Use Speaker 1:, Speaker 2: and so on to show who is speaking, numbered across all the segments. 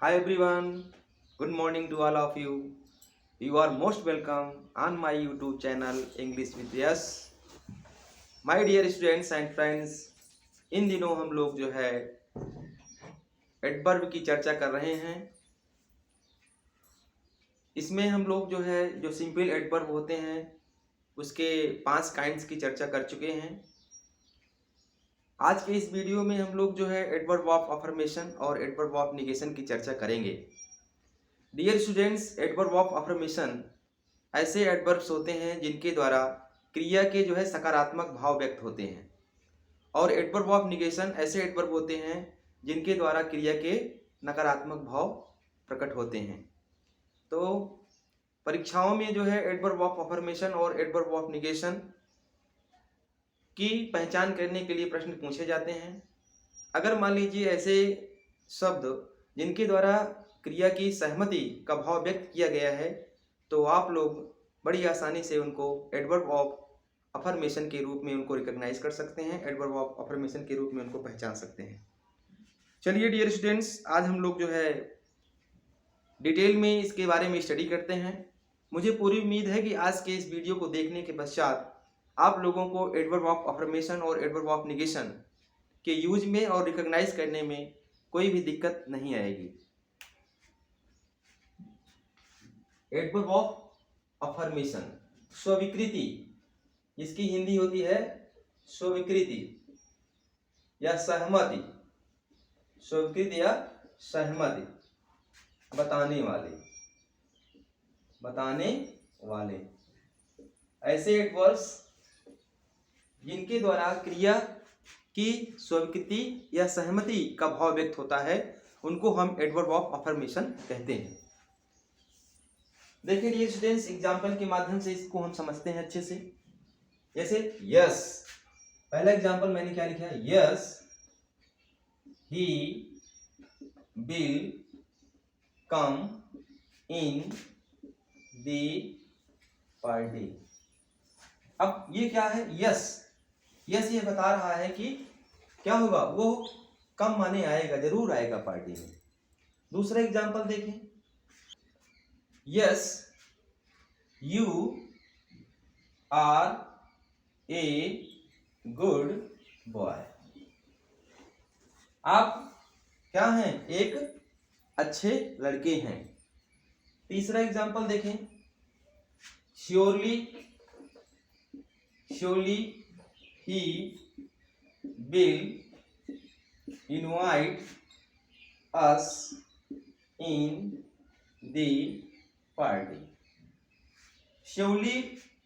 Speaker 1: Hi everyone, good morning to all of you. You are most welcome on my YouTube channel English with Yes. My dear students and friends, इन दिनों हम लोग जो है adverb की चर्चा कर रहे हैं। इसमें हम लोग जो है जो सिंपल एडवर्ब होते हैं उसके 5 काइंड्स की चर्चा कर चुके हैं। आज के इस वीडियो में हम लोग जो है एडवर्ब ऑफ अफर्मेशन और एडवर्ब ऑफ निगेशन की चर्चा करेंगे। Dear students, adverb of affirmation ऐसे एडवर्ब्स होते हैं जिनके द्वारा क्रिया के जो है सकारात्मक भाव व्यक्त होते हैं, और एडवर्ब ऑफ निगेशन ऐसे एडवर्ब होते हैं जिनके द्वारा क्रिया के नकारात्मक भाव प्रकट होते हैं। तो परीक्षाओं में जो है एडवर्ब ऑफ अफर्मेशन और एडवर्ब ऑफ निगेशन की पहचान करने के लिए प्रश्न पूछे जाते हैं। अगर मान लीजिए ऐसे शब्द जिनके द्वारा क्रिया की सहमति का भाव व्यक्त किया गया है, तो आप लोग बड़ी आसानी से उनको एडवर्ब ऑफ अफर्मेशन के रूप में उनको रिकॉग्नाइज कर सकते हैं, एडवर्ब ऑफ अफर्मेशन के रूप में उनको पहचान सकते हैं। चलिए डियर स्टूडेंट्स, आज हम लोग जो है डिटेल में इसके बारे में स्टडी करते हैं। मुझे पूरी उम्मीद है कि आज के इस वीडियो को देखने के पश्चात आप लोगों को एडवर्ब ऑफ अफर्मेशन और एडवर्ब ऑफ निगेशन के यूज में और रिकॉग्नाइज करने में कोई भी दिक्कत नहीं आएगी। एडवर्ब ऑफ अफर्मेशन, स्वीकृति, इसकी हिंदी होती है स्वीकृति या सहमति। स्वीकृति या सहमति, बताने वाले ऐसे एडवर्ब्स जिनके द्वारा क्रिया की स्वीकृति या सहमति का भाव व्यक्त होता है उनको हम एडवर्ब ऑफ अफर्मेशन कहते हैं। देखिए डियर स्टूडेंट्स, एग्जाम्पल के माध्यम से इसको हम समझते हैं अच्छे से। जैसे यस, पहला एग्जाम्पल मैंने क्या लिखा है, yes he will come in the party. अब ये क्या है, यस, यस ये बता रहा है कि क्या होगा, वो कम माने आएगा, जरूर आएगा पार्टी में। दूसरा एग्जाम्पल देखें, yes you are a good boy. आप क्या हैं, एक अच्छे लड़के हैं। तीसरा एग्जाम्पल देखें, surely he will invite us in the party. Surely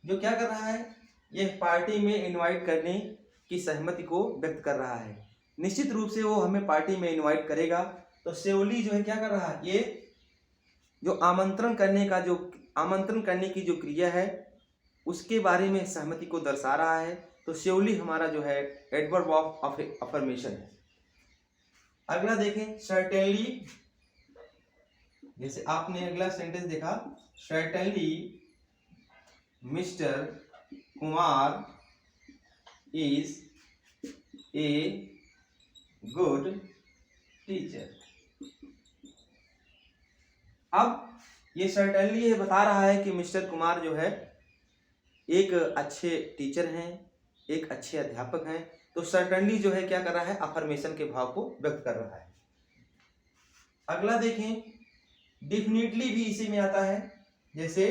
Speaker 1: जो क्या कर रहा है, यह पार्टी में इनवाइट करने की सहमति को व्यक्त कर रहा है। निश्चित रूप से वो हमें पार्टी में इनवाइट करेगा। तो श्योरली जो है क्या कर रहा है, ये जो आमंत्रण करने की जो क्रिया है उसके बारे में सहमति को दर्शा रहा है। तो श्योरली हमारा जो है एडवर्ब ऑफ अफर्मेशन है। अगला देखें, सर्टेनली, जैसे आपने अगला सेंटेंस देखा, certainly mister Kumar is a good teacher. अब ये सर्टेनली ये बता रहा है कि मिस्टर कुमार जो है एक अच्छे टीचर हैं, एक अच्छे अध्यापक हैं। तो सर्टेनली जो है क्या कर रहा है, अफर्मेशन के भाव को व्यक्त कर रहा है। अगला देखें, डेफिनेटली भी इसी में आता है। जैसे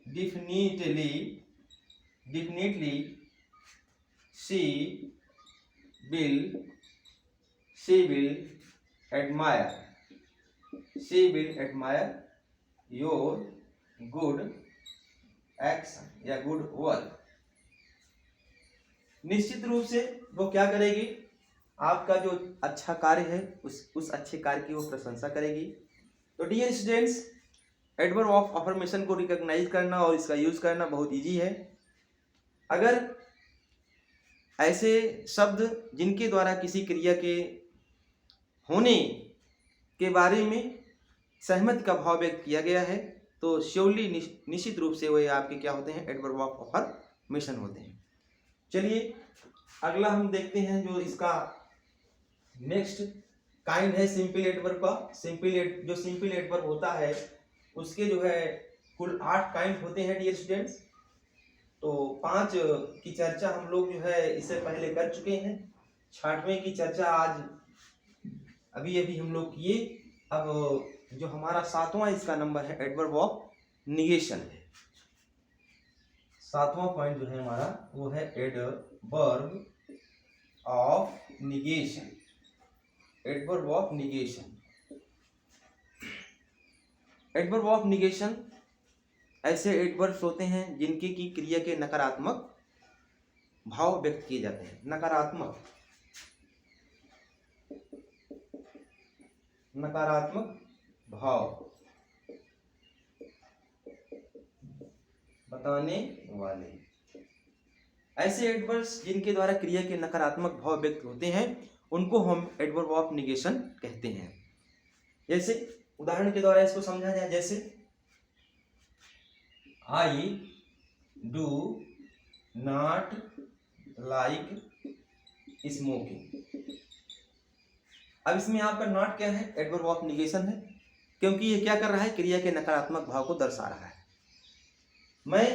Speaker 1: definitely she will admire your good action या गुड वर्क। निश्चित रूप से वो क्या करेगी, आपका जो अच्छा कार्य है उस अच्छे कार्य की वो प्रशंसा करेगी। तो dear students, adverb of affirmation को रिकॉग्नाइज करना और इसका यूज करना बहुत इजी है। अगर ऐसे शब्द जिनके द्वारा किसी क्रिया के होने के बारे में सहमति का भाव व्यक्त किया गया है तो श्योरली निश्चित रूप से वह आपके क्या होते हैं, एडवर्ब ऑफ अफर्मेशन होते हैं। चलिए अगला हम देखते हैं जो इसका नेक्स्ट काइंड है सिंपल एडवर्ब का। जो सिंपल एडवर्ब होता है उसके जो है कुल 8 काइंड होते हैं डियर स्टूडेंट्स। तो 5 की चर्चा हम लोग जो है इससे पहले कर चुके हैं। 6वें की चर्चा आज अभी अभी हम लोग किए। अब जो हमारा 7वां इसका नंबर है एडवर्ब ऑफ निगेशन है। 7वां पॉइंट जो है हमारा वो है adverb of negation. Adverb of negation. Adverb of negation ऐसे एडवर्ब्स होते हैं जिनके की क्रिया के नकारात्मक भाव व्यक्त किए जाते हैं। नकारात्मक भाव बताने वाले ऐसे एडवर्ब्स जिनके द्वारा क्रिया के नकारात्मक भाव व्यक्त होते हैं उनको हम एडवर्ब ऑफ निगेशन कहते हैं। जैसे उदाहरण के द्वारा इसको समझा जाए, जैसे I do not like smoking. अब इसमें आपका नॉट क्या है? एडवर्ब ऑफ निगेशन है, क्योंकि ये क्या कर रहा है? क्रिया के नकारात्मक भाव को दर्शा रहा है। मैं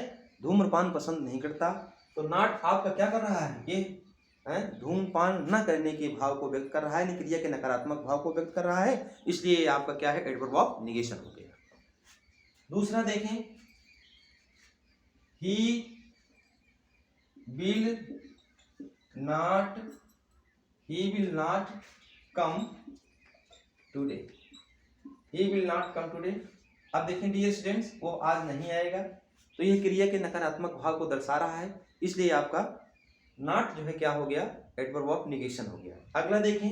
Speaker 1: धूम्रपान पसंद नहीं करता, तो नॉट आपका क्या कर रहा है? ये धूम्रपान न करने के भाव को व्यक्त कर रहा है, क्रिया के नकारात्मक भाव को व्यक्त कर रहा है, इसलिए आपका क्या है? एडवर्ब ऑफ निगेशन हो गया। दूसरा देखें, he will not come today. He will not come today. अब देखें डियर स्टूडेंट्स, वो आज नहीं आएगा, तो ये क्रिया के नकारात्मक भाव को दर्शा रहा है, इसलिए आपका नॉट जो है क्या हो गया? एडवर्ब ऑफ निगेशन हो गया। अगला देखें,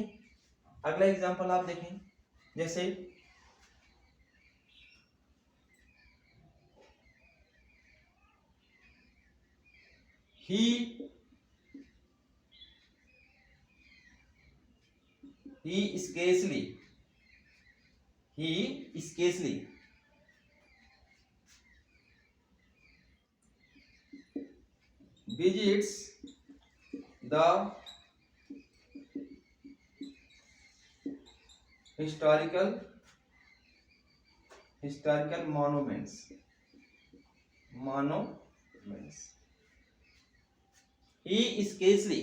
Speaker 1: अगला एग्जांपल आप देखें, जैसे he scarcely visits the historical monuments। ही स्केसली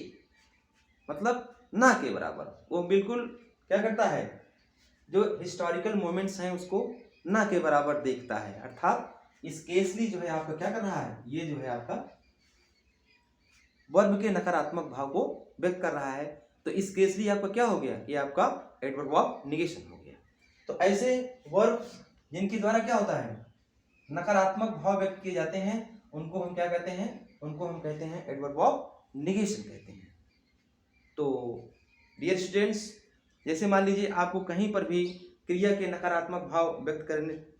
Speaker 1: मतलब ना के बराबर, वो बिल्कुल क्या करता है? जो हिस्टोरिकल मोमेंट्स हैं उसको ना के बराबर देखता है, अर्थात स्केसली जो है आपका क्या कर रहा है? ये जो है आपका वर्ब के नकारात्मक भाव को व्यक्त कर रहा है, तो स्केसली आपका क्या हो गया? ये आपका एडवर्ब ऑफ निगेशन हो गया। तो ऐसे वर्ब जिनके द्वारा क्या होता है? नकारात्मक भाव व्यक्त किए जाते हैं, उनको हम क्या कहते हैं? उनको हम कहते हैं एडवर्ब ऑफ निगेशन कहते हैं। तो डियर स्टूडेंट्स, जैसे मान लीजिए आपको कहीं पर भी क्रिया के नकारात्मक भाव व्यक्त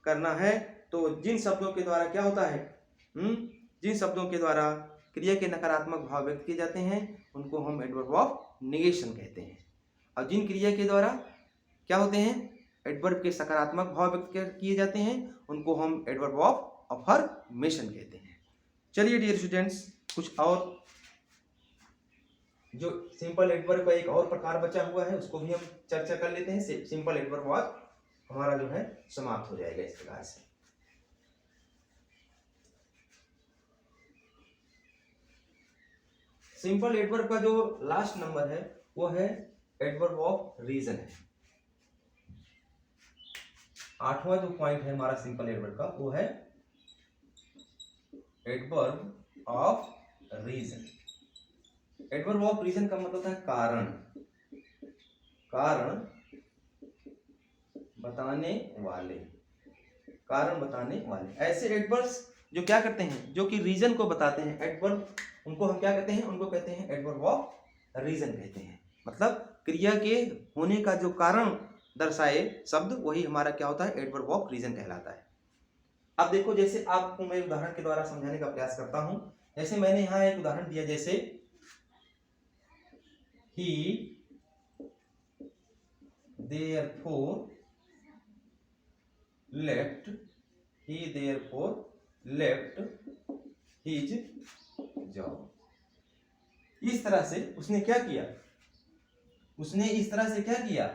Speaker 1: करना है, तो जिन शब्दों के द्वारा क्या होता है? जिन शब्दों के द्वारा क्रिया के नकारात्मक भाव व्यक्त किए जाते हैं उनको हम एडवर्ब ऑफ निगेशन कहते हैं, और जिन क्रिया के द्वारा क्या होते हैं? एडवर्ब के सकारात्मक भाव व्यक्त किए जाते हैं उनको हम एडवर्ब ऑफ अफर्मेशन कहते हैं। चलिए डियर स्टूडेंट्स, कुछ और जो सिंपल एडवर्ब का एक और प्रकार बचा हुआ है उसको भी हम चर्चा कर लेते हैं। सिंपल एडवर्ब आज हमारा जो है समाप्त हो जाएगा इस प्रकार से। सिंपल एडवर्ब का जो लास्ट नंबर है वो है एडवर्ब ऑफ रीजन है। 8वां जो पॉइंट है हमारा सिंपल एडवर्ब का वो है adverb of reason. Adverb of reason का मतलब है कारण, कारण बताने वाले। ऐसे एडवर्ब्स जो क्या करते हैं? जो कि रीजन को बताते हैं, एडवर्ब उनको हम क्या कहते हैं? उनको कहते हैं एडवर्ब ऑफ रीजन कहते हैं। मतलब क्रिया के होने का जो कारण दर्शाए शब्द, वही हमारा क्या होता है? एडवर्ब ऑफ रीजन कहलाता है। अब देखो, जैसे आपको मैं उदाहरण के द्वारा समझाने का प्रयास करता हूं। जैसे मैंने यहां एक उदाहरण दिया, जैसे ही therefore left his job। इस तरह से उसने क्या किया? उसने इस तरह से क्या किया?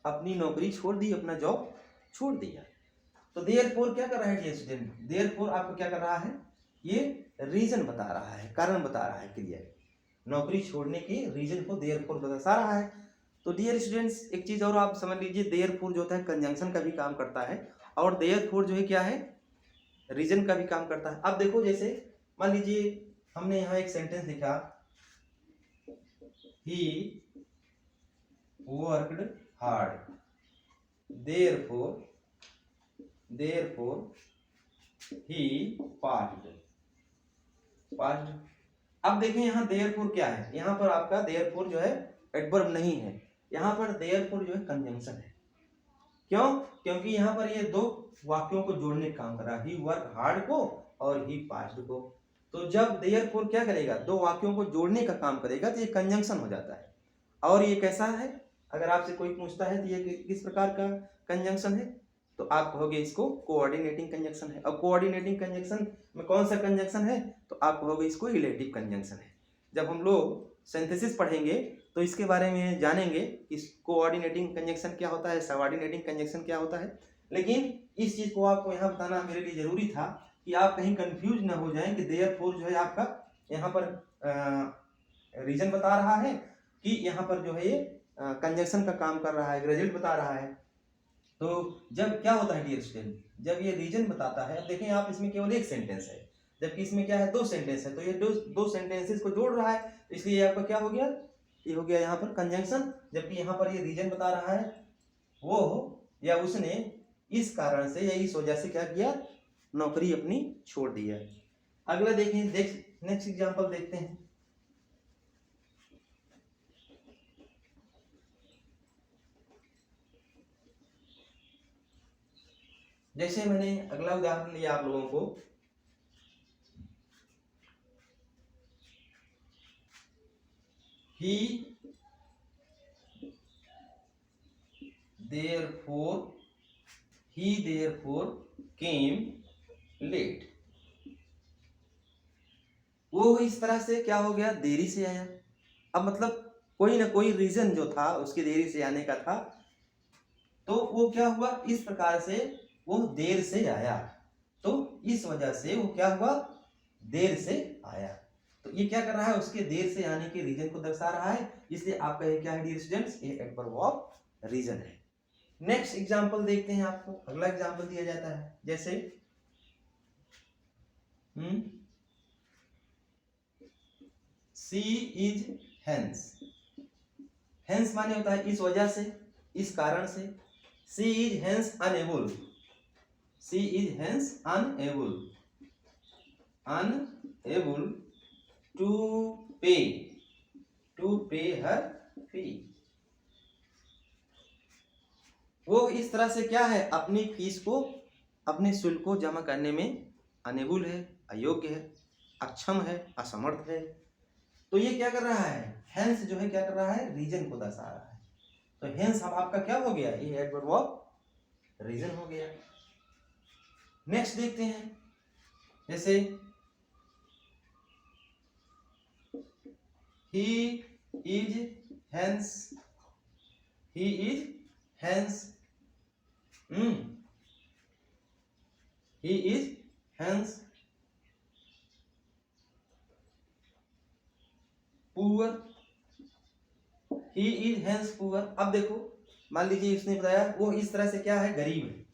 Speaker 1: अपनी नौकरी छोड़ दी, अपना जॉब छोड़ दिया। तो देयरफॉर क्या कर रहा है डियर स्टूडेंट, देयरफॉर आपको क्या कर रहा है, ये रीजन बता रहा है, कारण बता रहा है क्लियर, नौकरी छोड़ने के रीजन को देयरफॉर बता रहा है। तो डियर स्टूडेंट्स एक चीज और आप समझ लीजिए, देयरफॉर जो होता है कंजंक्शन का भी काम करता है और देयरफॉर जो है क्या है, रीजन का भी काम करता है। अब देखो जैसे मान लीजिए हमने यहाँ एक सेंटेंस लिखा, he worked hard, therefore he passed. अब देखें यहाँ देयरफॉर क्या है, यहाँ पर आपका देयरफॉर जो है एडवर्ब नहीं है, यहाँ पर देयरफॉर जो है कंजंक्शन है। क्यों? क्योंकि यहाँ पर ये दो वाक्यों को जोड़ने का काम कर रहा है, ही वर्क हार्ड को और ही पास्ड को। तो जब देयरफॉर क्या करेगा, दो वाक्यों को जोड़ने का काम करेगा तो ये कंजंक्शन हो जाता है। और ये कैसा है, अगर आपसे कोई पूछता है तो ये किस प्रकार का कंजंक्शन है, तो आप कहोगे इसको कोऑर्डिनेटिंग कंजंक्शन है। अब कोऑर्डिनेटिंग कंजंक्शन में कौन सा कंजंक्शन है, तो आप कहोगे इसको रिलेटिव कंजंक्शन है। जब हम लोग सिंथेसिस पढ़ेंगे तो इसके बारे में जानेंगे कि कोऑर्डिनेटिंग कंजंक्शन क्या होता है, सबऑर्डिनेटिंग कंजंक्शन क्या होता है। लेकिन इस चीज को आपको यहाँ बताना मेरे लिए जरूरी था कि आप कहीं कंफ्यूज ना हो जाएं कि देयरफॉर जो है आपका यहाँ पर रीजन बता रहा है कि यहाँ पर जो है ये कंजंक्शन का काम कर रहा है, ग्रेजुएट बता रहा है। तो जब क्या होता है डियर स्टूडेंट, जब ये रीजन बताता है, अब देखें आप इसमें केवल एक सेंटेंस है, जबकि इसमें क्या है, दो सेंटेंस है, तो ये दो सेंटेंसेस को जोड़ रहा है, तो इसलिए आपका क्या हो गया, ये हो गया यहाँ पर कंजंक्शन। जबकि यहाँ पर ये रीजन बता रहा है वो या उसने इस कारण से या इस वजह से क्या किया, नौकरी अपनी छोड़ दी है। अगला देखें, नेक्स्ट एग्जांपल देखते हैं। जैसे मैंने अगला उदाहरण लिया आप लोगों को, he therefore came late। वो इस तरह से क्या हो गया, देरी से आया। अब मतलब कोई ना कोई रीजन जो था उसकी देरी से आने का था, तो वो क्या हुआ, इस प्रकार से वो देर से आया, तो इस वजह से वो क्या हुआ, देर से आया। तो ये क्या कर रहा है, उसके देर से आने के रीजन को दर्शा रहा है, इसलिए आपका ये क्या है डियर स्टूडेंट्स, ये एडवर्ब ऑफ रीजन है। नेक्स्ट एग्जांपल देखते हैं, आपको अगला एग्जांपल दिया जाता है, जैसे सी इज हेंस। हेंस माने होता है इस वजह से, इस कारण से। She is hence unable, she is hence unable to pay her फी। वो इस तरह से क्या है, अपनी फीस को, अपने शुल्क को जमा करने में अनेबल है, अयोग्य है, अक्षम है, असमर्थ है। तो ये क्या कर रहा है, हेंस जो है क्या कर रहा है, रीजन को दर्शा रहा है। तो हेंस अब आपका क्या हो गया, ये एडवर्ब ऑफ रीजन हो गया। नेक्स्ट देखते हैं, जैसे he is hence पुअर। अब देखो मान लीजिए इसने बताया वो इस तरह से क्या है, गरीब है,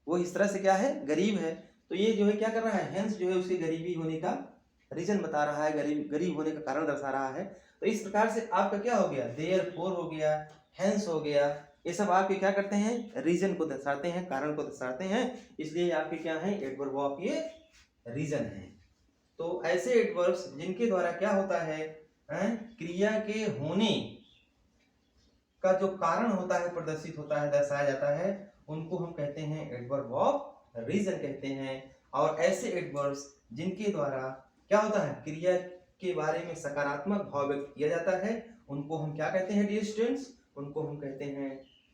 Speaker 1: वो इस तरह से क्या है, गरीब है। तो ये जो है क्या कर रहा है, हेंस जो है उसके गरीबी होने का रीजन बता रहा है, गरीब होने का कारण दर्शा रहा है। तो इस प्रकार से आपका क्या हो गया, देयरफॉर हो गया, हेंस हो गया, ये सब आपके क्या करते हैं, रीजन को दर्शाते हैं, कारण को दर्शाते हैं, इसलिए आपके क्या है, एडवर्ब ऑफ ये रीजन है। तो ऐसे एडवर्ब्स जिनके द्वारा क्या होता है, क्रिया के होने का जो कारण होता है, प्रदर्शित होता है, दर्शाया जाता है, उनको हम कहते हैं एडवर्ब ऑफ रीजन कहते हैं। और ऐसे एडवर्ब्स जिनके द्वारा क्या होता है, क्रिया के बारे में सकारात्मक भाव व्यक्त किया जाता है, उनको हम क्या कहते हैं डियर स्टूडेंट्स, उनको हम कहते हैं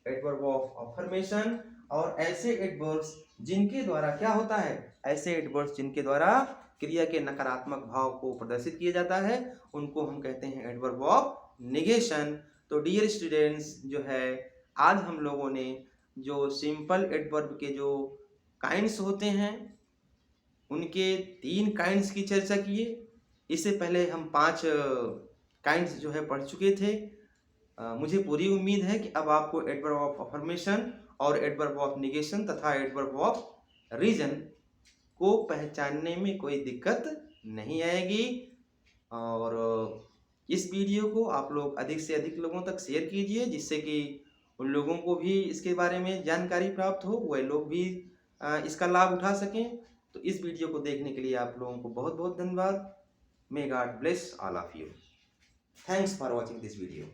Speaker 1: एडवर्ब ऑफ अफर्मेशन। और ऐसे एडवर्ब्स जिनके द्वारा क्या होता है, ऐसे एडवर्ब्स जिनके द्वारा क्रिया के नकारात्मक भाव को प्रदर्शित किया जाता है, उनको हम कहते हैं एडवर्ब ऑफ निगेशन। तो डियर स्टूडेंट्स जो है आज हम लोगों ने जो सिंपल एडवर्ब के जो काइंड्स होते हैं उनके 3 काइंड्स की चर्चा किए। इससे पहले हम 5 काइंड्स जो है पढ़ चुके थे। मुझे पूरी उम्मीद है कि अब आपको एडवर्ब ऑफ अफर्मेशन और एडवर्ब ऑफ निगेशन तथा एडवर्ब ऑफ रीजन को पहचानने में कोई दिक्कत नहीं आएगी। और इस वीडियो को आप लोग अधिक से अधिक लोगों तक शेयर कीजिए, जिससे कि उन लोगों को भी इसके बारे में जानकारी प्राप्त हो, वह लोग भी इसका लाभ उठा सकें। तो इस वीडियो को देखने के लिए आप लोगों को बहुत बहुत धन्यवाद। May God bless all of you. Thanks for watching this video.